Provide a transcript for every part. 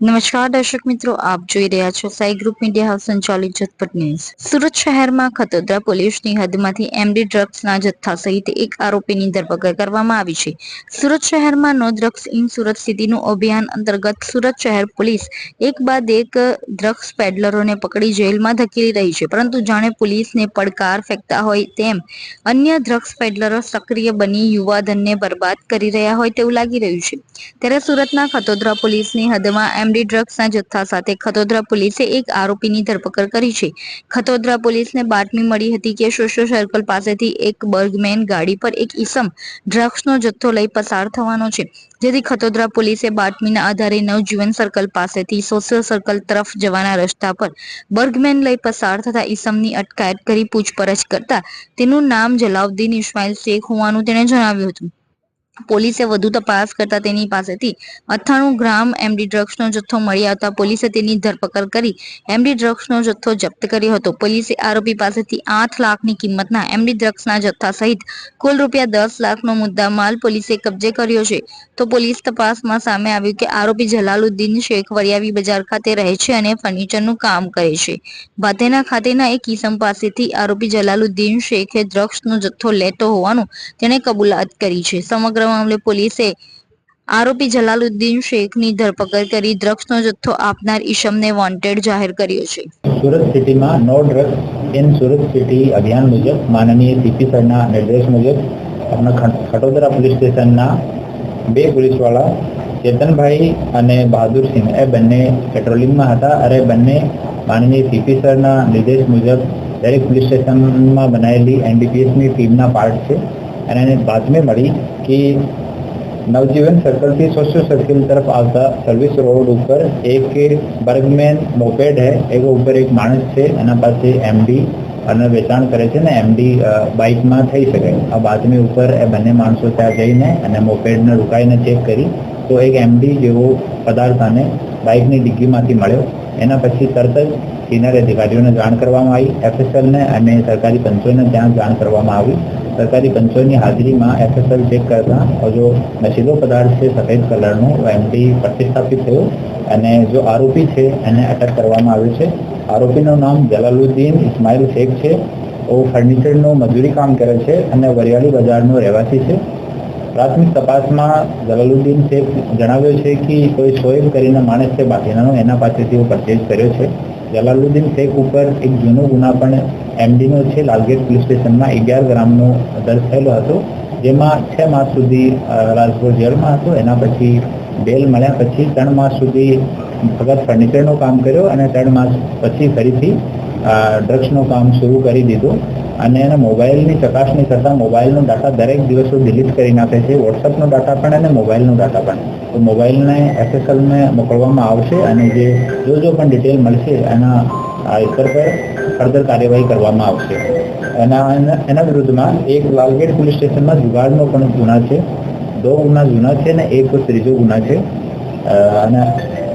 નમસ્કાર દર્શક મિત્રો, આપ જોઈ રહ્યા છો સાઈ ગ્રુપ મીડિયા હાઉસ સંચાલિત ઝટપટ ન્યૂઝ। સુરત શહેરમાં ખતોદરા પોલીસની હદમાંથી એમડી ડ્રગ્સના જથ્થા સહિત એક આરોપીની ધરપકડ કરવામાં આવી છે। સુરત શહેરમાં નો ડ્રગ્સ ઇન સુરત સિટીનું અભિયાન અંતર્ગત સુરત શહેર પોલીસ એક બાદ એક ડ્રગ્સ પેડલરોને પકડી જેલમાં ધકેલી રહી છે, પરંતુ જાણે પોલીસને પડકાર ફેંકતા હોય તેમ અન્ય ડ્રગ્સ પેડલરો સક્રિય બની યુવાધનને બરબાદ કરી રહ્યા હોય તેવું લાગી રહ્યું છે। ત્યારે સુરતના ખતોદરા પોલીસની હદમાં એમડી ડ્રગ્સના જથ્થા સાથે ખતોદરા પોલીસે એક આરોપીની ધરપકડ કરી છે। ખતોદરા પોલીસને બાતમી મળી હતી કે સોશિયો સર્કલ પાસેથી એક બર્ગમેન ગાડી પર એક ઈસમ ડ્રગ્સનો જથ્થો લઈ પસાર થવાનો છે, જેથી ખતોદરા પોલીસે બાતમીના આધારે નવજીવન સર્કલ પાસેથી સોશિયો સર્કલ તરફ જવાના રસ્તા પર બર્ગમેન લઈ પસાર થતા ઈસમની અટકાયત કરી પૂછપરછ કરતા તેનું નામ જલાઉદ્દીન ઇસ્માઇલ શેખ હોવાનું તેણે જણાવ્યું હતું। પોલીસે વધુ તપાસ કરતા તેની પાસેથી 98 ગ્રામ એમડી ડ્રગ્સનો જથ્થો મળી આવતા પોલીસે તેની ધરપકડ કરી એમડી ડ્રગ્સનો જથ્થો જપ્ત કર્યો હતો। પોલીસે આરોપી પાસેથી 8 લાખની કિંમતના એમડી ડ્રગ્સના જથ્થા સહિત કુલ રૂપિયા 10 લાખનો મુદ્દામાલ પોલીસે કબજે કર્યો છે। તો પોલીસ તપાસમાં સામે આવ્યું કે આરોપી જલાલુદ્દીન શેખ વરિયાવી બજાર ખાતે રહે છે અને ફર્નિચરનું કામ કરે છે। બાધેના ખાતેના એક ઈસમ પાસેથી આરોપી જલાલુદ્દીન શેખે ડ્રગ્સનો જથ્થો લેતો હોવાનું તેણે કબૂલાત કરી છે। સમગ્ર મામલે પોલીસે આરોપી જલાલુદ્દીન શેખની ધરપકડ કરી ડ્રગ્સનો જથ્થો આપનાર ઈસમને વોન્ટેડ જાહેર કર્યો છે। સુરત સિટીમાં no drugs in Surat city અભિયાન મુજબ માનનીય સીપી સરના નિર્દેશ મુજબ આપણા ખટોદરા પોલીસ સ્ટેશનના બે પોલીસવાળા ચેતનભાઈ અને બહાદુરસિંહ એ બંને પેટ્રોલિંગમાં હતા અને બંને માનનીય સીપી સરના નિર્દેશ મુજબ દરેક પોલીસ સ્ટેશનમાં બનાવેલી એનડીપીએસની ટીમના પાર્ટ છે અને એને બાતમી મળી કે નવજીવન સર્કલથી સોશિયો સર્કલ तरफ આવતા સર્વિસ રોડ ઉપર એક બર્ગમેન મોપેડ है એના ઉપર એક માણસ છે, એના પાસે એમડી અને વેચાણ કરે છે ને એમડી બાઇકમાં થઈ શકે। આ બાતમી ઉપર એ બંને માણસો ત્યાં જઈને અને મોપેડને રોકાઈને ચેક કરી તો એક એમડી જેવો પદાર્થ આને બાઇકની ડિગ્ગીમાંથી મળ્યો। એના પછી તરત જ સિનિયર અધિકારીઓને જાણ કરવામાં આવી, એફએસએલને અને સરકારી પંચોને ત્યાં જાણ કરવામાં આવી। સરકારી પંચોની હાજરીમાં એફએસએલ ચેક કરતા જો નશીલો પદાર્થ છે સફેદ કલરનો એમડી પ્રતિસ્થાપિત થયો અને જો આરોપી છે એને અટક કરવામાં આવ્યો છે। આરોપીનું નામ જલાલુદ્દીન ઇસ્માઇલ શેખ છે। वो ફર્નિચરનું મજૂરી કામ કરે છે અને વરિયાળી બજારનો રહેવાસી છે। પ્રાથમિક તપાસમાં જલાલુદ્દીન શેખ જણાવ્યો છે કે કોઈ શોએબ કરીને માણસ છે બાકીનાનો એના પાસેથી वो પરચેઝ કર્યો છે। જલાલુદ્દીન શેખ ઉપર એક જૂનો ગુના પણ એમડીનો છે। લાલગેટ પોલીસ સ્ટેશનમાં 11 ગ્રામનો દર્જ થયેલો હતો, જેમાં 6 માસ સુધી રાજપુર જેલમાં હતો। એના પછી બેલ મળ્યા પછી 3 માસ સુધી ફક્ત ફર્નિચરનું કામ કર્યો અને 3 માસ પછી ફરીથી ડ્રગ્સનું કામ શરૂ કરી દીધું અને એના મોબાઈલની ચકાસણી કરતાં મોબાઈલનો ડાટા દરેક દિવસો ડિલીટ કરી નાખે છે, વોટ્સઅપનો ડાટા પણ અને મોબાઈલનો ડાટા પણ। તો મોબાઈલને એફએસએલને મોકલવામાં આવશે અને જે જો પણ ડિટેલ મળશે એના ઉપર પર ફર્ધર કાર્યવાહી કરવામાં આવશે। એના વિરુદ્ધમાં એક લાલગેટ પોલીસ સ્ટેશનમાં જુગારનો પણ ગુના છે, 2 ગુના જૂના છે અને એક ત્રીજો ગુના છે અને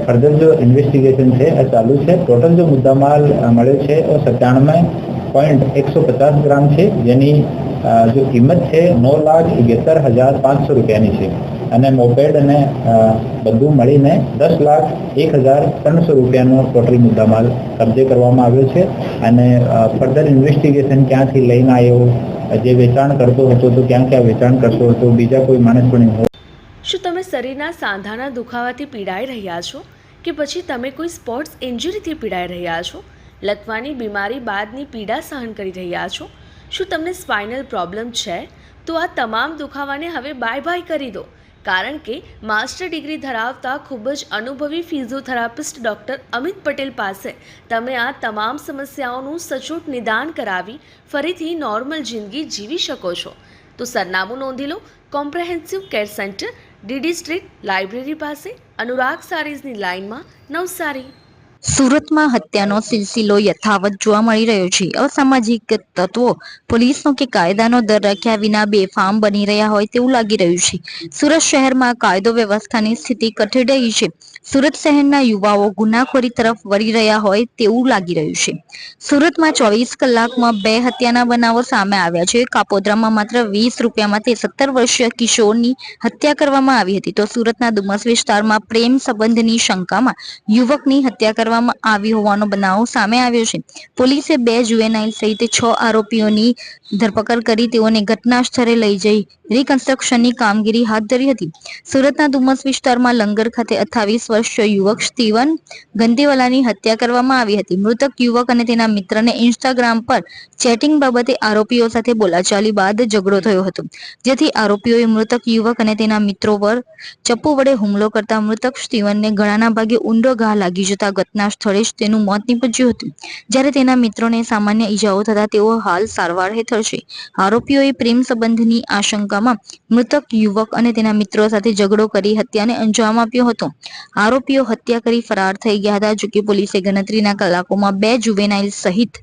ફર્ધર जो इन्वेस्टिगेशन है चालू है। टोटल जो मुद्दामाल મળ્યો છે वो 97.150 ગ્રામ છે, જેની जो કિંમત છે 9,71,500 રૂપિયાની છે અને મોપેડ અને બધું મળીને 10,01,300 રૂપિયાનો ટોટલ મુદ્દામાલ કબજે કરવામાં આવ્યો છે અને ફર્ધર ઇન્વેસ્ટિગેશન ક્યાંથી લઈને આવ્યો, જે વેચાણ કરતો હતો તો ક્યાં ક્યાં વેચાણ કરતો હતો, બીજા કોઈ માણસ પણ શું તમે શરીરના સાંધાના દુખાવાથી પીડાઈ રહ્યા છો કે પછી તમે કોઈ સ્પોર્ટ્સ ઇન્જરીથી પીડાઈ રહ્યા છો? લકવાની બીમારી બાદની પીડા સહન કરી રહ્યા છો? શું તમને સ્પાઇનલ પ્રોબ્લેમ છે? તો આ તમામ દુખાવાને હવે બાય બાય કરી દો, કારણ કે માસ્ટર ડિગ્રી ધરાવતા ખૂબ જ અનુભવી ફિઝિયોથેરાપિસ્ટ ડૉક્ટર અમિત પટેલ પાસે તમે આ તમામ સમસ્યાઓનું સચોટ નિદાન કરાવી ફરીથી નોર્મલ જિંદગી જીવી શકો છો। તો સરનામું નોંધી લો, comprehensive care centre, DD street, library પાસે, અનુરાગ સારીઝની લાઇનમાં, નવસારી। સુરતમાં હત્યાનો સિલસિલો યથાવત જોવા મળી રહ્યો છે. અસામાજિક તત્વો પોલીસનો કે કાયદાનો દર રાખ્યા વિના બેફામ બની રહ્યા હોય તેવું લાગી રહ્યું છે. સુરત શહેરમાં કાયદો વ્યવસ્થાની સ્થિતિ કથળી રહી છે. સુરત શહેરના યુવાઓ ગુનાખોરી તરફ વળી રહ્યા હોય તેવું લાગી રહ્યું છે. સુરતમાં 24 કલાકમાં 2 હત્યાના બનાવો સામે આવ્યા છે. કાપોદ્રામાં માત્ર 20 રૂપિયામાં 17 વર્ષીય કિશોરની હત્યા કરવામાં આવી હતી, તો સુરતના ડુમસ વિસ્તારમાં પ્રેમ સંબંધની શંકામાં યુવકની હત્યા કરવામાં આવી હોવાનો બનાવ સામે આવ્યો છે. પોલીસે 2 જુવેનાઇલ સહિત 6 આરોપીઓની ધરપકડ કરી તેઓને ઘટના સ્થળે લઈ જઈ રિકન્સ્ટ્રક્શનની કામગીરી હાથ ધરી હતી. સુરતના ડુમસ વિસ્તારમાં લંગર ખાતે 28 વર્ષીય યુવક સ્ટીવન ગંદેવાલાની હત્યા કરવામાં આવી હતી. મૃતક યુવક અને તેના મિત્રને ઇન્સ્ટાગ્રામ પર ચેટિંગ બાબતે આરોપીઓ સાથે બોલાચાલી બાદ ઝઘડો થયો હતો, જેથી આરોપીઓએ મૃતક યુવક અને તેના મિત્રો પર ચપ્પુ વડે હુમલો કરતા મૃતક સ્ટીવનને ગળાના ભાગે ઊંડો ઘા લાગી જતા ઘટના સ્થળે જ તેનું મોત નીપજ્યું હતું. જ્યારે તેના મિત્રોને સામાન્ય ઈજાઓ થતા તેઓ હાલ સારવાર હેઠળ છે. આરોપીઓએ પ્રેમ સંબંધની આશંકામાં મૃતક યુવક અને તેના મિત્રો સાથે ઝઘડો કરી હત્યાને અંજામ આપ્યો હતો. આરોપીઓ હત્યા કરી ફરાર થઈ ગયા હતા. જોકે પોલીસે ગણતરીના કલાકોમાં 2 જુવેનાઇલ સહિત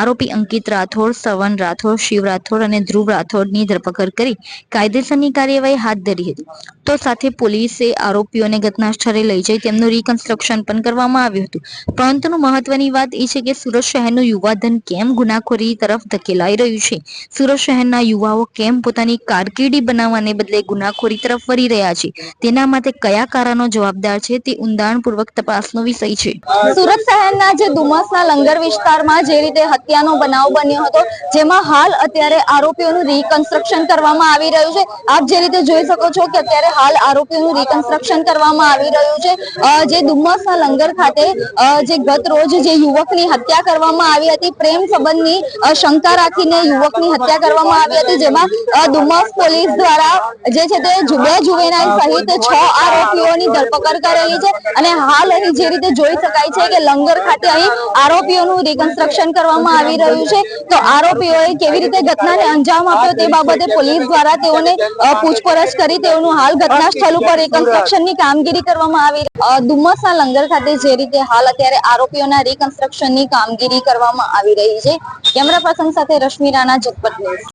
આરોપી અંકિત રાઠોડ, શ્રવણ રાઠોડ, શિવ રાઠોડ અને ધ્રુવ રાઠોડની ધરપકડ કરી કાયદેસરની કાર્યવાહી હાથ ધરી હતી. તો સાથે પોલીસે આરોપીઓને ઘટના સ્થળે લઈ જઈ તેમનું રિકન્સ્ટ્રક્શન પણ કરવામાં આવ્યું હતું. પરંતુ મહત્વની વાત એ છે કે સુરત શહેરનું યુવાધન કેમ ગુનાખોરી તરફ ધકેલાઈ રહ્યું છે? સુરત શહેરના યુવાઓ કેમ પોતાની કારકિર્દી બનાવવાને બદલે ગુનાખોરી તરફ વળી રહ્યા છે? તેના માટે કયા કારણો જવાબદાર છે તે ઊંડાણપૂર્વક તપાસનો વિષય છે. સુરત શહેરના જે ડુમસના લંગર વિસ્તારમાં જે રીતે હત્યાનો બનાવ બન્યો હતો, જેમાં હાલ અત્યારે આરોપીઓનું રિકન્સ્ટ્રક્શન કરવામાં આવી રહ્યું છે. આપ જે રીતે જોઈ શકો છો કે અત્યારે હાલ આરોપીઓનું રિકન્સ્ટ્રક્શન કરવામાં આવી રહ્યું છે. જે ડુમસના લંગર ખાતે જે ગત રોજ જે યુવકની હત્યા કરવામાં આવી હતી, પ્રેમ સંબંધની શંકા રાખીને યુવકની હત્યા કરવામાં આવી હતી, જેમાં ડુમસ પોલીસ દ્વારા જે છે તે 2 જુવેનાઇલ સહિત 6 આરોપીઓની ધરપકડ કરેલી છે. અને હાલ અહીં જે રીતે જોઈ શકાય છે કે લંગર ખાતે અહીં આરોપીઓનું રિકન્સ્ટ્રક્શન કરવામાં આવી રહ્યું છે. તો આરોપીઓએ કેવી રીતે ઘટનાને અંજામ આપ્યો તે બાબતે પોલીસ દ્વારા તેઓને પૂછપરછ કરી તેઓનું હાલ ઘટના સ્થળ ઉપર રિકન્સ્ટ્રક્શનની કામગીરી કરવામાં આવી. ડુમસના લંગર ખાતે જે રીતે હાલ અત્યારે આરોપીઓના રિકન્સ્ટ્રક્શનની કામગીરી કરવામાં આવી રહી છે. કેમેરા પર્સન સાથે રશ્મિ રાણા, જગપત ન્યૂઝ.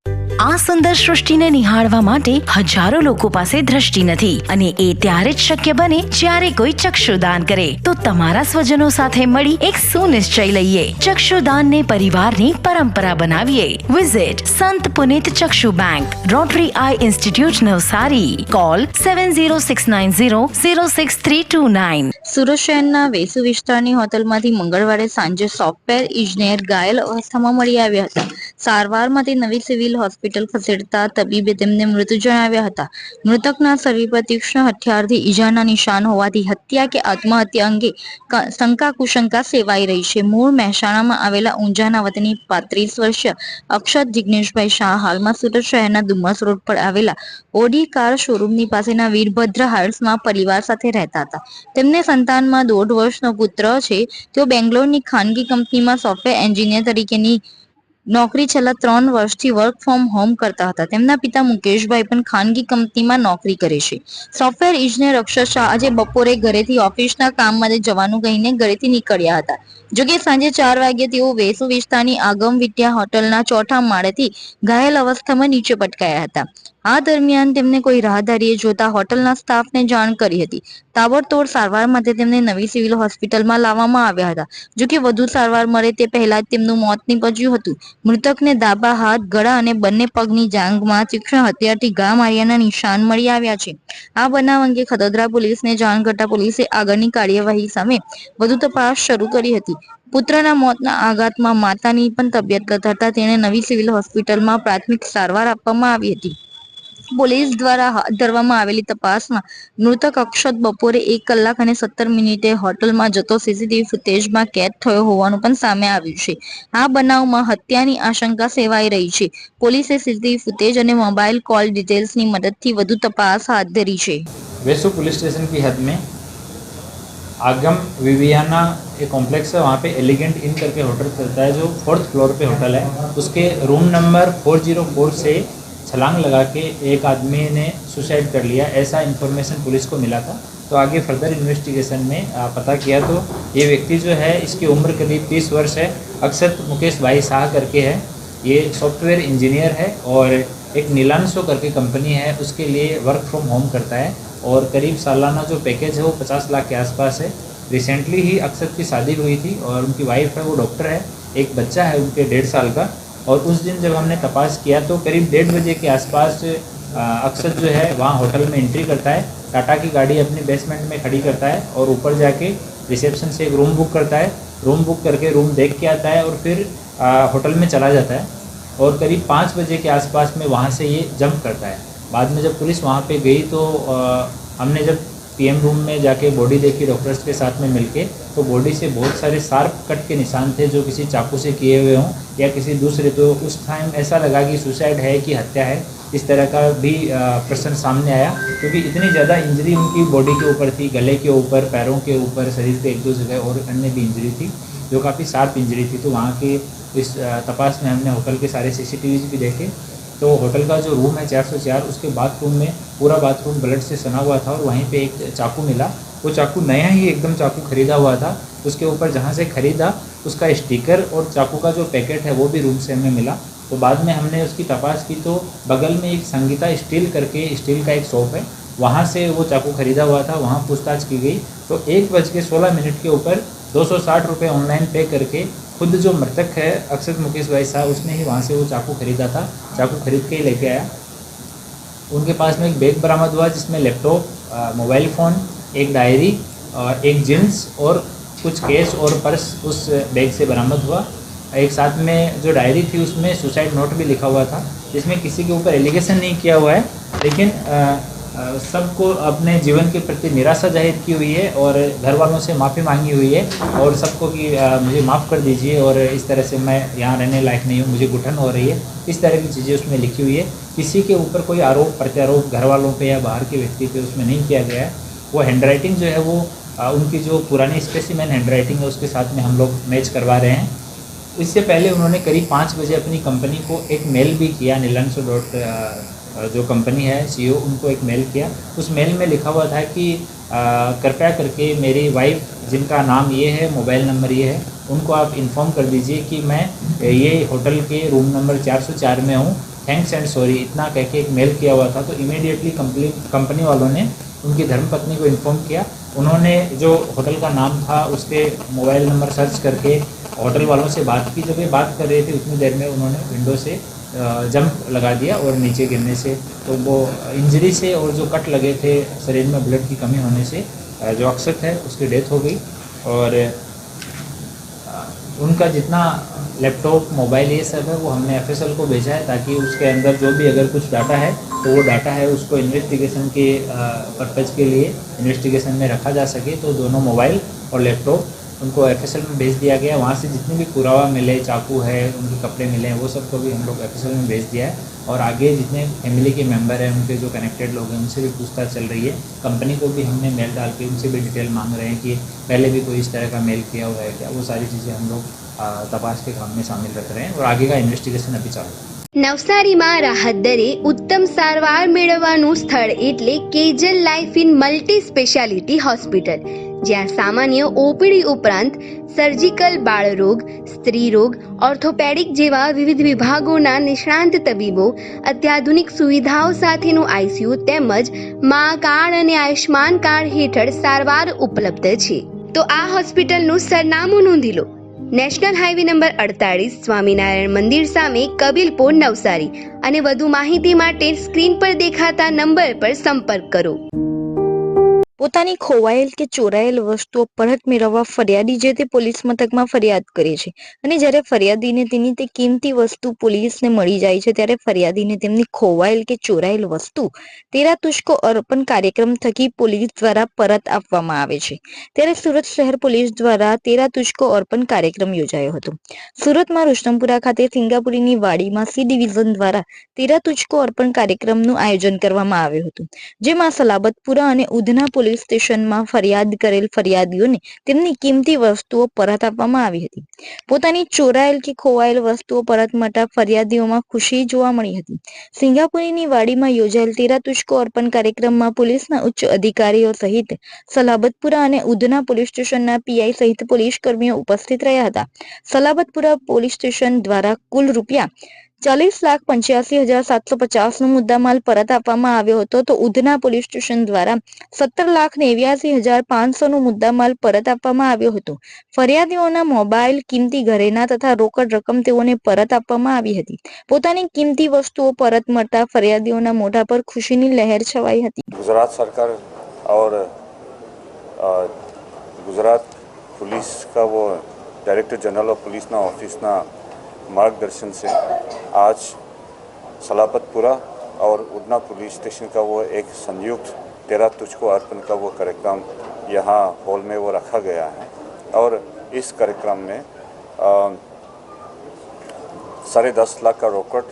આ સુંદર સૃષ્ટિને નિહાળવા માટે હજારો લોકો પાસે દ્રષ્ટિ નથી, અને એ ત્યારે જ શક્ય બને જ્યારે કોઈ ચક્ષુદાન કરે. તો તમારા સ્વજનો સાથે મળી એક સુનિશ્ચય લઈએ, ચક્ષુદાનને પરિવારની પરંપરા બનાવીએ. Visit Sant Punit Chakshu bank, rotary eye institute, Navsari. Call 7069006329. Surat શહેરના વેસુ વિસ્તારની હોટલમાંથી મંગળવારે સાંજે સોફ્ટવેર ઇજનેર ઘાયલ અવસ્થામાં મળી આવ્યા હતા. સારવાર માટે નવી સિવિલ હોસ્પિટલ ખસેડતા તબીબે તેમને મૃત જણાવ્યા હતા. મૃતકના શરીર પર તીક્ષ્ણ હથિયારથી ઈજાના નિશાન હોવાથી હત્યા કે આત્મહત્યા અંગે શંકા કુશંકા સેવાઈ રહી છે. મૂળ મહેસાણામાં આવેલા ઊંઝાના વતની 35 વર્ષીય અક્ષત જિગ્નેશભાઈ શાહ હાલમાં સુરત શહેરના ડુમસ રોડ પર આવેલા ઓડી કાર શોરૂમની પાસેના વીરભદ્ર હાઇટ્સમાં પરિવાર સાથે રહેતા હતા. તેમને સંતાનમાં 1.5 વર્ષનો પુત્ર છે. તેઓ બેંગ્લોરની ખાનગી કંપનીમાં સોફ્ટવેર એન્જિનિયર તરીકેની નોકરી છેલ્લા 3 વર્ષથી વર્ક ફ્રોમ હોમ કરતા હતા. તેમના પિતા મુકેશભાઈ પણ ખાનગી કંપનીમાં નોકરી કરે છે. સોફ્ટવેર ઇજનેર અક્ષર શાહ આજે બપોરે ઘરેથી ઓફિસના કામ માટે જવાનું કહીને ઘરેથી નીકળ્યા હતા. જોકે સાંજે 4 વાગ્યે તેઓ વેસુ વિસ્તારની આગમ વિદ્યા હોટલના 4થા માળેથી ઘાયલ અવસ્થામાં નીચે પટકાયા હતા. આ દરમિયાન તેમને કોઈ રાહદારીએ જોતા હોટલના સ્ટાફને જાણ કરી હતી. તાબડતોડ સારવાર માટે તેમને નવી સિવિલ હોસ્પિટલમાં લાવવામાં આવ્યા હતા. જોકે વધુ સારવાર મળે તે પહેલા જ તેમનું મોત નીપજ્યું હતું. મૃતકને ડાબા હાથ, ગળા અને બંને પગની જાંઘમાં તીક્ષ્ણ હથિયારથી ઘા માર્યાના નિશાન મળી આવ્યા છે. આ બનાવ અંગે ખતોદરા પોલીસને જાણ કરતા પોલીસે આગળની કાર્યવાહી સામે વધુ તપાસ શરૂ કરી હતી. પુત્રના મોતના આઘાતમાં માતાની પણ તબિયત લથડતા તેણે નવી સિવિલ હોસ્પિટલમાં પ્રાથમિક સારવાર આપવામાં આવી હતી. પોલીસ દ્વારા હાથ ધરવામાં આવેલી તપાસમાં મૃતક અક્ષત બપોરે 1 કલાક અને 17 મિનિટે હોટલમાં જતો સીસીટીવી ફૂટેજમાં કેદ થયો હોવાનું પણ સામે આવ્યું છે. આ બનાવમાં હત્યાની આશંકા સેવાઈ રહી છે. પોલીસે સીસીટીવી ફૂટેજ અને મોબાઈલ કોલ ડિટેલ્સની મદદથી વધુ તપાસ હાથ ધરી છે. वेसु पुलिस स्टेशन की हद में आगम विवियाना एक कॉम्प्लेक्स है, वहाँ पे एलिगेंट इन करके होटल चलता है जो 4th फ्लोर पे होटल है. उसके रूम नंबर 404 से छलांग लगा के एक आदमी ने सुसाइड कर लिया, ऐसा इन्फॉर्मेशन पुलिस को मिला था। तो आगे फर्दर इन्वेस्टिगेशन में पता किया तो ये व्यक्ति जो है इसकी उम्र करीब 30 वर्ष है, अक्षत मुकेश भाई शाह करके है। ये सॉफ्टवेयर इंजीनियर है और एक नीलांशो करके कंपनी है, उसके लिए वर्क फ्रॉम होम करता है और करीब सालाना जो पैकेज है वो 50 लाख के आसपास है। रिसेंटली ही अक्षत की शादी हुई थी और उनकी वाइफ है वो डॉक्टर है, एक बच्चा है उनके 1.5 साल का। और उस दिन जब हमने तपास किया तो करीब 1:30 बजे के आसपास अक्षत जो है वहाँ होटल में एंट्री करता है, टाटा की गाड़ी अपनी बेसमेंट में खड़ी करता है और ऊपर जाके रिसेप्शन से एक रूम बुक करता है। रूम बुक करके रूम देख के आता है और फिर होटल में चला जाता है और करीब 5 बजे के आसपास में वहाँ से ये जंप करता है। बाद में जब पुलिस वहाँ पे गई तो हमने जब पीएम रूम में जाके बॉडी देखी डॉक्टर्स के साथ में मिलके, तो बॉडी से बहुत सारे शार्प कट के निशान थे जो किसी चाकू से किए हुए हों या किसी दूसरे। तो उस टाइम ऐसा लगा कि सुसाइड है कि हत्या है, इस तरह का भी प्रश्न सामने आया, क्योंकि इतनी ज़्यादा इंजरी उनकी बॉडी के ऊपर थी, गले के ऊपर, पैरों के ऊपर, शरीर के 1-2 जगह और अन्य भी इंजरी थी जो काफ़ी शार्प इंजरी थी। तो वहाँ के इस तपास में हमने होटल के सारे CCTVs भी देखे। तो होटल का जो रूम है 404, उसके बाथरूम में पूरा बाथरूम ब्लड से सना हुआ था और वहीं पे एक चाकू मिला। वो चाकू नया ही एकदम चाकू खरीदा हुआ था, उसके ऊपर जहाँ से खरीदा उसका स्टिकर और चाकू का जो पैकेट है वो भी रूम से हमें मिला। तो बाद में हमने उसकी तपास की तो बगल में एक संगीता स्टील करके स्टील का एक शॉप है, वहाँ से वो चाकू खरीदा हुआ था, वहाँ पूछताछ की गई। तो 1:16 के ऊपर 260 रुपये ऑनलाइन पे करके खुद जो मृतक है अक्षत मुकेश भाई साहब, उसने ही वहाँ से वो चाकू खरीदा था, चाकू खरीद के ही लेके आया। उनके पास में एक बैग बरामद हुआ जिसमें लैपटॉप, मोबाइल फ़ोन, एक डायरी और एक जींस और कुछ कैश और पर्स उस बैग से बरामद हुआ। एक साथ में जो डायरी थी उसमें सुसाइड नोट भी लिखा हुआ था, जिसमें किसी के ऊपर एलिगेशन नहीं किया हुआ है, लेकिन सबको अपने जीवन के प्रति निराशा जाहिर की हुई है और घर वालों से माफ़ी मांगी हुई है और सबको कि मुझे माफ़ कर दीजिए और इस तरह से मैं यहाँ रहने लायक नहीं हूँ, मुझे घुटन हो रही है, इस तरह की चीज़ें उसमें लिखी हुई है। किसी के ऊपर कोई आरोप प्रत्यारोप घर वालों पे या बाहर के व्यक्ति पे उसमें नहीं किया गया है। वो हैंडराइटिंग जो है वो उनकी जो पुरानी स्पेसिमेन हैंडराइटिंग है उसके साथ में हम लोग मैच करवा रहे हैं। इससे पहले उन्होंने करीब 5 बजे अपनी कंपनी को एक मेल भी किया, नीलांशो जो कंपनी है CEO, उनको एक मेल किया। उस मेल में लिखा हुआ था कि कृपया करके मेरी वाइफ जिनका नाम ये है, मोबाइल नंबर ये है, उनको आप इन्फॉर्म कर दीजिए कि मैं ये होटल के रूम नंबर 404 में हूँ, थैंक्स एंड सॉरी, इतना कह के एक मेल किया हुआ था। तो इमीडिएटली कंपनी वालों ने उनकी धर्मपत्नी को इन्फॉर्म किया। उन्होंने जो होटल का नाम था उसके मोबाइल नंबर सर्च करके होटल वालों से बात की। जब ये बात कर रहे थे उतनी देर में उन्होंने विंडो से जंप लगा दिया और नीचे गिरने से तो वो इंजरी से और जो कट लगे थे शरीर में ब्लड की कमी होने से जो अक्षत है उसकी डेथ हो गई। और उनका जितना लैपटॉप, मोबाइल ये सब है वो हमने FSL को भेजा है ताकि उसके अंदर जो भी अगर कुछ डाटा है तो वो डाटा है उसको इन्वेस्टिगेशन के पर्पज़ के लिए इन्वेस्टिगेशन में रखा जा सके। तो दोनों मोबाइल और लैपटॉप उनको FSL में भेज दिया गया। वहाँ से जितने भी पुरावा मिले, चाकू है, उनके कपड़े मिले हैं, वो सबको भी हम लोग FSL में भेज दिया है। और आगे जितने फैमिली के मेंबर हैं, उनके जो कनेक्टेड लोग हैं, उनसे भी पूछताछ चल रही है। कंपनी को भी हमने मेल डाल के उनसे भी डिटेल मांग रहे हैं कि पहले भी कोई इस तरह का मेल किया हुआ है क्या। वो सारी चीज़ें हम लोग तपास के काम में शामिल रख रहे हैं और आगे का इन्वेस्टिगेशन अभी चालू है। નવસારીમાં રાહત દરે ઉત્તમ સારવાર મેળવવાનું સ્થળ એટલે કેજલ life in multi speciality hospital, જ્યાં સામાન્ય OPD ઉપરાંત સર્જિકલ, બાળરોગ, સ્ત્રીરોગ, ઓર્થોપેડિક જેવા વિવિધ વિભાગોના નિષ્ણાંત તબીબો, અત્યાધુનિક સુવિધાઓ સાથેનું ICU તેમજ મા કાર્ડ અને આયુષ્માન કાર્ડ હેઠળ સારવાર ઉપલબ્ધ છે। તો આ હોસ્પિટલનું સરનામું નોંધી લો। નેશનલ હાઈવે નંબર 48 સ્વામિનારાયણ મંદિર સામે કબીલપુર, નવસારી। અને વધુ માહિતી માટે સ્ક્રીન પર દેખાતા નંબર પર સંપર્ક કરો। પોતાની ખોવાયેલ કે ચોરાયેલ વસ્તુઓ પરત મેળવવા ફરિયાદી જે તે પોલીસ મથકમાં ફરિયાદ કરે છે અને જ્યારે ફરિયાદીને તેની તે કિંમતી વસ્તુ પોલીસને મળી જાય છે ત્યારે ફરિયાદીને તેમની ખોવાયેલ કે ચોરાયેલ વસ્તુ તેરા તુજકો અર્પણ કાર્યક્રમ થકી પોલીસ દ્વારા પરત આપવામાં આવે છે। ત્યારે સુરત શહેર પોલીસ દ્વારા તેરા તુજકો અર્પણ કાર્યક્રમ યોજાયો હતો। સુરતમાં રુસ્તમપુરા ખાતે સિંગાપુરીની વાડીમાં C ડિવિઝન દ્વારા તેરા તુજકો અર્પણ કાર્યક્રમનું આયોજન કરવામાં આવ્યું હતું, જેમાં સલાબતપુરા અને ઉધના પોલીસ પોલીસ સ્ટેશનમાં ફરિયાદ કરેલ ફરિયાદીઓને તેમની કિંમતી વસ્તુઓ પરત આપવામાં આવી હતી. પોતાની ચોરાયેલ કે ખોવાયેલ વસ્તુઓ પરત મળતા ફરિયાદીઓમાં ખુશી જોવા મળી હતી. સિંગાપુરીની વાડીમાં યોજાયેલ તેરા તુજકો અર્પણ કાર્યક્રમમાં પોલીસના ઉચ્ચ અધિકારીઓ સહિત સલાબતપુરા અને ઉધના પોલીસ સ્ટેશનના પીઆઈ સહિત પોલીસ કર્મીઓ ઉપસ્થિત રહ્યા હતા. સલાબતપુરા પોલીસ સ્ટેશન દ્વારા કુલ રૂપિયા 40,85,750 નો મુદ્દામાલ પરત આપવામાં આવ્યો હતો, તો ઉધના પોલીસ સ્ટેશન દ્વારા 17,89,500 નો મુદ્દામાલ પરત આપવામાં આવ્યો હતો. ફરિયાદીઓના મોબાઈલ, કિંમતી ઘરેણા તથા રોકડ રકમ તેઓને પરત આપવામાં આવી હતી. પોતાની કિંમતી વસ્તુઓ પરત મળતા ફરિયાદીઓના મોઢા પર ખુશીની લહેર છવાઈ હતી. गुजरात सरकार और गुजरात पुलिस का वो डायरेक्टर जनरल ऑफ पुलिस ना ऑफिस ना मार्गदर्शन से आज सलाबतपुरा और उधना पुलिस स्टेशन का वो एक संयुक्त तेरा तुझको अर्पण का वो कार्यक्रम यहाँ हॉल में वो रखा गया है और इस कार्यक्रम में 10.5 लाख का रोकड़,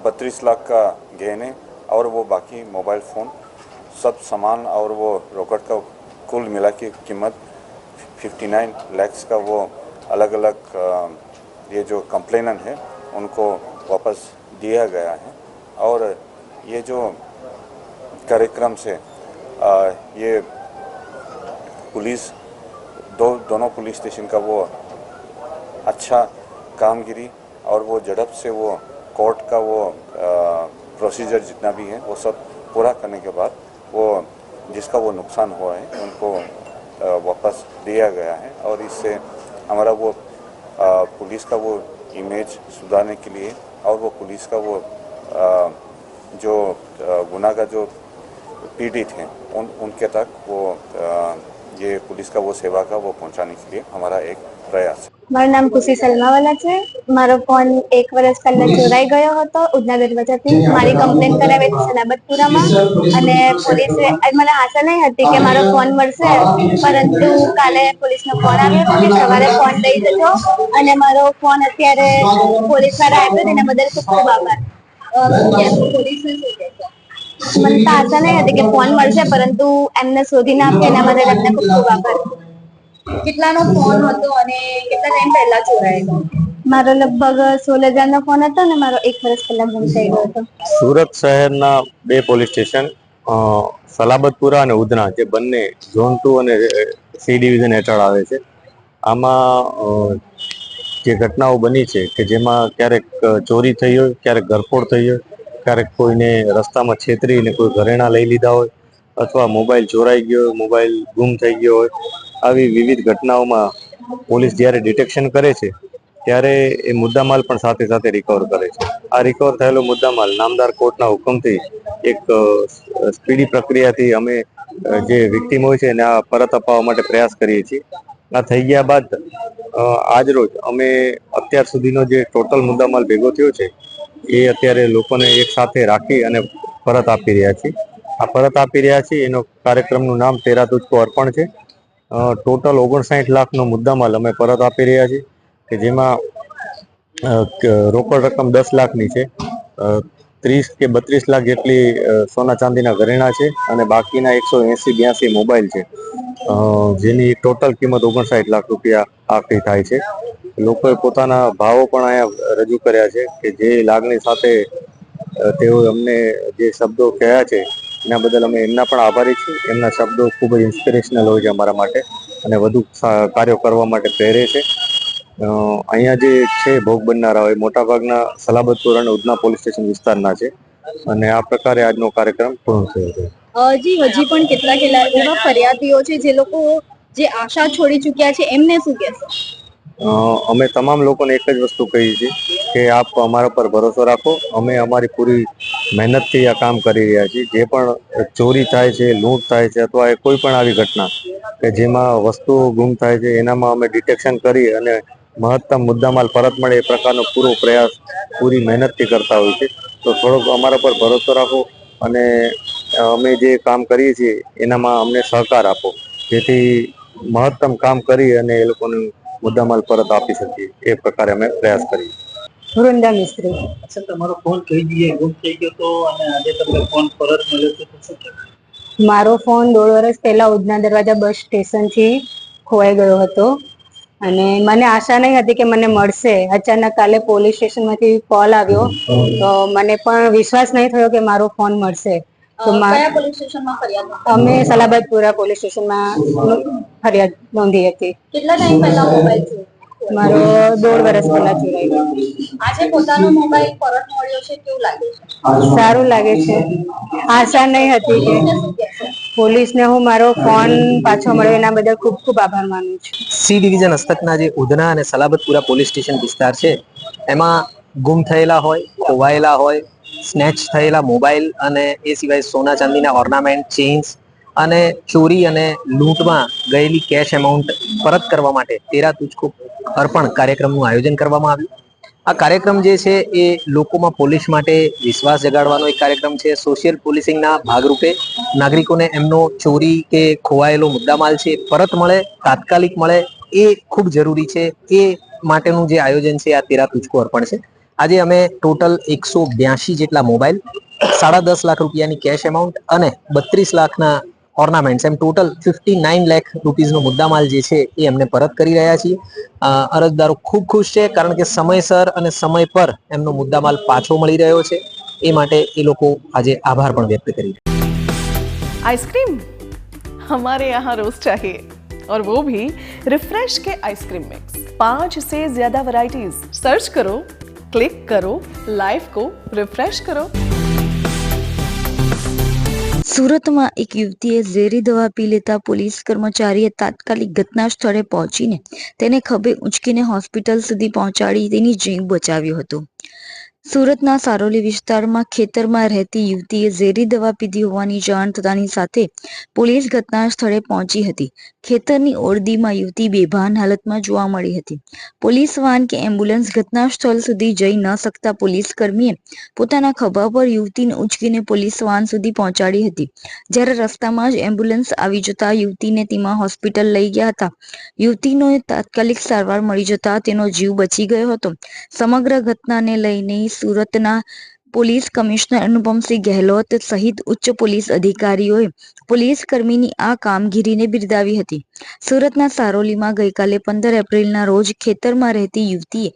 32 लाख का गहने और वो बाकी मोबाइल फ़ोन सब सामान और वो रोकड़ का कुल मिला के कीमत 59 लाख का वो अलग अलग ये जो कंप्लेनेंट है उनको वापस दिया गया है और ये जो कार्यक्रम से ये पुलिस दोनों पुलिस स्टेशन का वो अच्छा कामगिरी और वो झड़प से वो कोर्ट का वो प्रोसीजर जितना भी है वो सब पूरा करने के बाद वो जिसका वो नुकसान हुआ है उनको वापस दिया गया है और इससे हमारा वो पुलिस का वो इमेज सुधारने के लिए और वो पुलिस का वो जो गुनाह का जो पीड़ित हैं उनके तक वो ये पुलिस का वो सेवा का वो पहुंचाने के लिए हमारा एक प्रयास है. મારું નામ ખુશી સલમાવાલા છે. મારો ફોન 1 વર્ષ પહેલા ચોરાઈ ગયો હતો ઉધના દરવાજાથી. મારી કમ્પ્લેન કરાવી હતી સલાબતપુરામાં અને પોલીસે મને આશા નહીં હતી કે મારો ફોન મળશે, પરંતુ કાલે પોલીસનો ફોન આવ્યો હતો કે સવારે ફોન લઈ જજો અને મારો ફોન અત્યારે પોલીસ વાળા આપ્યો તેના બદલ ખૂબ ખૂબ આભાર. પોલીસને શું કહેશો? મને તો આશા નહીં હતી કે ફોન મળશે, પરંતુ એમને શોધીને આપ્યો એના બદલ એમને ખૂબ ખૂબ આભાર. કેટલાનો ફોન હતો અને કેટલા ટાઈમ પહેલા ચોરાયેલો? મારો લગભગ 16,000 નો ફોન હતો ને મારો 1 વર્ષ પહેલા ગુમ થઈ ગયો હતો. સુરત શહેરના 2 પોલીસ સ્ટેશન સલાબતપુરા અને ઉધના જે બંને ઝોન 2 અને સી ડિવિઝન હેઠળ આવે છે. આમાં જે ઘટનાઓ બની છે કે જેમાં ક્યારેક ચોરી થઈ હોય, ક્યારેક ઘરફોડ થઈ હોય, ક્યારેક કોઈને રસ્તામાં છેતરીને કોઈ ઘરેણા લઈ લીધા હોય અથવા મોબાઈલ ચોરાઈ ગયો હોય, મોબાઈલ ગુમ થઈ ગયો હોય, આવી વિવિધ ઘટનાઓમાં પોલીસ જ્યારે ડિટેક્શન કરે છે ત્યારે એ મુદ્દામાલ પણ સાથે સાથે રિકવર કરે છે. આ રિકવર થયેલો મુદ્દામાલ નામદાર કોર્ટના હુકમથી એક સ્પીડી પ્રક્રિયાથી અમે જે વિક્ટીમ હોય છે એને આ પરત અપાવવા માટે પ્રયાસ કરીએ છીએ. આ થઈ ગયા બાદ આજ રોજ અમે અત્યાર સુધીનો જે ટોટલ મુદ્દામાલ ભેગો થયો છે એ અત્યારે લોકોને એક સાથે રાખી અને પરત આપી રહ્યા છીએ. આ પરત આપી રહ્યા છીએ એનો કાર્યક્રમનું નામ તેરા તુજકો અર્પણ છે. ટોટલ 59 લાખનો મુદ્દામાલ અમે પરત આપી રહ્યા છીએ કે જેમાં રોકડ રકમ 10 લાખની છે, 30 કે 32 લાખ જેટલી સોના ચાંદીના ઘરેણા છે અને બાકીના 180-82 મોબાઈલ છે, જેની ટોટલ કિંમત 59 લાખ રૂપિયા આખરી થાય છે. લોકોએ પોતાના ભાવો પણ અહીંયા રજૂ કર્યા છે કે જે લાગણી સાથે તેઓ અમને જે શબ્દો કહ્યા છે એના બદલ અમે એમના પણ આભારી છીએ. એમના શબ્દો ખૂબ જ ઇન્સ્પિરેશનલ હોય છે અમારા માટે અને વધુ કાર્યો કરવા માટે પ્રેરે છે. અહીંયા જે છે ભોગ બનનારા હોય મોટાભાગના સલાબતપુર અને ઉધના પોલીસ સ્ટેશન વિસ્તારના છે અને આ પ્રકારે આજનો કાર્યક્રમ પૂર્ણ થયો છે. હજી પણ કેટલા એવા ફરિયાદીઓ છે જે લોકો જે આશા છોડી ચૂક્યા છે, એમને શું કહેશો? અમે તમામ લોકોને એક જ વસ્તુ કહીએ છીએ કે આપ અમારા પર ભરોસો રાખો. અમે અમારી પૂરી મહેનતથી આ કામ કરી રહ્યા છીએ. જે પણ ચોરી થાય છે, લૂંટ થાય છે અથવા કોઈ પણ આવી ઘટના કે જેમાં વસ્તુઓ ગુમ થાય છે એનામાં અમે ડિટેક્શન કરી અને મહત્તમ મુદ્દામાલ પરત મળે એ પ્રકારનો પૂરો પ્રયાસ પૂરી મહેનતથી કરતા હોય છે. તો થોડોક અમારા પર ભરોસો રાખો અને અમે જે કામ કરીએ છીએ એનામાં અમને સહકાર આપો, જેથી મહત્તમ કામ કરી અને એ લોકોનું મુદ્દામાલ પરત આપી શકીએ એ પ્રકારે અમે પ્રયાસ કરીએ. વૃંદા મિસ્ત્રી. તમારો ફોન કઈ જગ્યાએ ગુમ થઈ ગયો હતો અને આજે તમને ફોન પરત મળ્યો છે તો શું કહેવાય? મારો ફોન 1.5 વર્ષ પહેલા ઉધના દરવાજા બસ સ્ટેશનથી ખોવાઈ ગયો હતો અને મને આશા નહીં હતી કે મને મળશે. અચાનક કાલે પોલીસ સ્ટેશનમાંથી કોલ આવ્યો તો મને પણ વિશ્વાસ નહીં થયો કે મારો ફોન મળશે. તો કયા પોલીસ સ્ટેશનમાં ફરિયાદ નોંધાવી? અમે સલાબતપુરા પોલીસ સ્ટેશનમાં ફરિયાદ નોંધી હતી. કેટલા ટાઈમ પહેલા મોબાઈલ ચોરી? મારો 1.5 વર્ષ પહેલા ચોરાઈ ગયો. આજે પોતાનો મોબાઈલ પરત મળ્યો છે, કેવું લાગે છે? સારું લાગે છે. આશા નહીં હતી કે શું કહેશો? પોલીસને હું મારો ફોન પાછો મળ્યો એના બદલ ખૂબ ખૂબ આભાર માનું છું. સી ડિવિઝન હસ્તકના જે ઉધના અને સલાબતપુરા પોલીસ સ્ટેશન વિસ્તાર છે એમાં ગુમ થયેલા હોય, ખોવાયેલા હોય, સ્નેચ થયેલા મોબાઈલ અને એ સિવાય સોના ચાંદીના ઓર્નામેન્ટ, ચેઇન્સ અને ચોરી અને લૂંટમાં ગયેલી કેશ એમાઉન્ટ પરત કરવા માટે તેરા તુજકો અર્પણ કાર્યક્રમનું આયોજન કરવામાં આવ્યું. આ કાર્યક્રમ જે છે એ લોકોમાં પોલીસ માટે વિશ્વાસ જગાડવાનો એક કાર્યક્રમ છે. સોશિયલ પોલીસિંગના ભાગરૂપે નાગરિકોને એમનો ચોરી કે ખોવાયેલો મુદ્દામાલ છે પરત મળે, તાત્કાલિક મળે, એ ખૂબ જરૂરી છે. એ માટેનું જે આયોજન છે આ તેરા તુજકો અર્પણ છે. આજે અમે ટોટલ 182 જેટલા મોબાઈલ, 10.5 લાખ રૂપિયાની કેશ એમાઉન્ટ અને 32 લાખના ઓર્નામેન્ટ્સ, એમ ટોટલ 59 લાખ રૂપીઝનો મુદ્દામાલ જે છે એ અમને પરત કરી રહ્યા છીએ. અરજદારો ખૂબ ખુશ છે કારણ કે સમયસર અને સમય પર એમનો મુદ્દામાલ પાછો મળી રહ્યો છે. એ માટે એ લોકો આજે આભાર પણ વ્યક્ત કરી. आइसक्रीम हमारे यहाँ रोज चाहिए और वो भी रिफ्रेश के आइसक्रीम मिक्स 5 से ज्यादा वैरायटीज. सर्च करो, क्लिक करो, लाइफ को रिफ्रेश करो. સુરતમાં એક યુવતીએ ઝેરી દવા પી લેતા પોલીસ કર્મચારીએ તાત્કાલિક ઘટના સ્થળે પહોંચીને તેને ખભે ઉંચકીને હોસ્પિટલ સુધી પહોંચાડી તેની જીવ બચાવ્યો હતો. સુરતના સારોલી વિસ્તારમાં ખેતરમાં રહેતી યુવતીએ ઝેરી દવા પીધી હોવાની જાણ થતાની સાથે પોલીસ ઘટના સ્થળે પહોંચી હતી. ખેતરની ઓરડીમાં યુવતી બેભાન હાલતમાં જોવા મળી હતી. પોલીસ વાન કે એમ્બ્યુલન્સ ઘટના સ્થળ સુધી જઈ ન શકતા પોલીસ કર્મીએ પોતાના ખભા પર યુવતીને ઉંચકીને પોલીસ વાન સુધી પહોંચાડી હતી. જ્યારે રસ્તામાં જ એમ્બ્યુલન્સ આવી જતા યુવતીને તેમાં હોસ્પિટલ લઈ ગયા હતા. યુવતીનો તાત્કાલિક સારવાર મળી જતા તેનો જીવ બચી ગયો હતો. સમગ્ર ઘટનાને લઈને સુરતના પોલીસ કમિશનર અનુપમસિંહ ગહેલોત સહિત ઉચ્ચ પોલીસ અધિકારીઓએ પોલીસ કર્મીની આ કામગીરીને બિરદાવી હતી. સુરતના સારોલીમાં ગઈકાલે 15 એપ્રિલના રોજ ખેતરમાં રહેતી યુવતીએ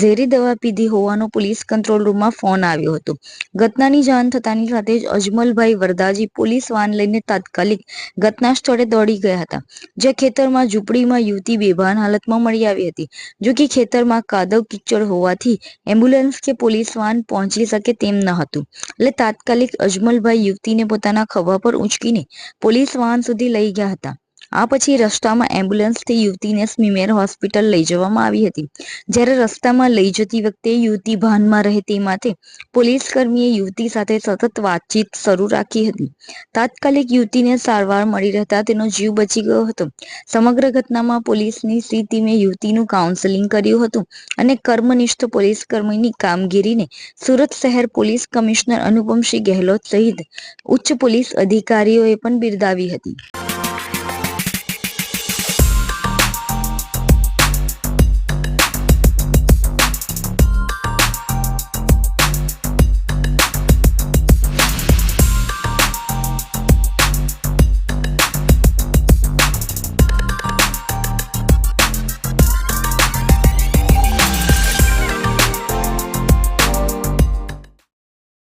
ઝેરી દવા પીધી હોવાનો પોલીસ કંટ્રોલ રૂમમાં ફોન આવ્યો હતો. ઘટનાની જાણ થતાની સાથે જ અજમલભાઈ વરદાજી પોલીસ વાન લઈને તાત્કાલિક ઘટના સ્થળે દોડી ગયા હતા. જ્યાં ખેતરમાં ઝૂંપડીમાં યુવતી બેભાન હાલતમાં મળી આવી હતી. જો કે ખેતરમાં કાદવ કિચડ હોવાથી એમ્બ્યુલન્સ કે પોલીસ વાન પહોંચી શકે તેમ ન હતું. એટલે તાત્કાલિક અજમલભાઈ યુવતીને પોતાના ખભા પર ઉંચકીને પોલીસ વાહન સુધી લઈ ગયા હતા. આ પછી રસ્તામાં એમ્બ્યુલન્સથી યુવતીને સ્મીમેર હોસ્પિટલ લઈ જવામાં આવી હતી. જ્યારે રસ્તામાં લઈ જતી વખતે યુવતી ભાનમાં રહે તે માટે પોલીસ કર્મીએ યુવતી સાથે સતત વાતચીત શરૂ રાખી હતી. તાત્કાલિક યુવતીને સારવાર મળી રહેતા તેનો જીવ બચી ગયો હતો. સમગ્ર ઘટનામાં પોલીસની સી ટીમે યુવતીનું કાઉન્સેલિંગ કર્યું હતું અને કર્મનિષ્ઠ પોલીસ કર્મીની કામગીરીને સુરત શહેર પોલીસ કમિશનર અનુપમસિંહ ગહેલોત સહિત ઉચ્ચ પોલીસ અધિકારીઓએ પણ બિરદાવી હતી.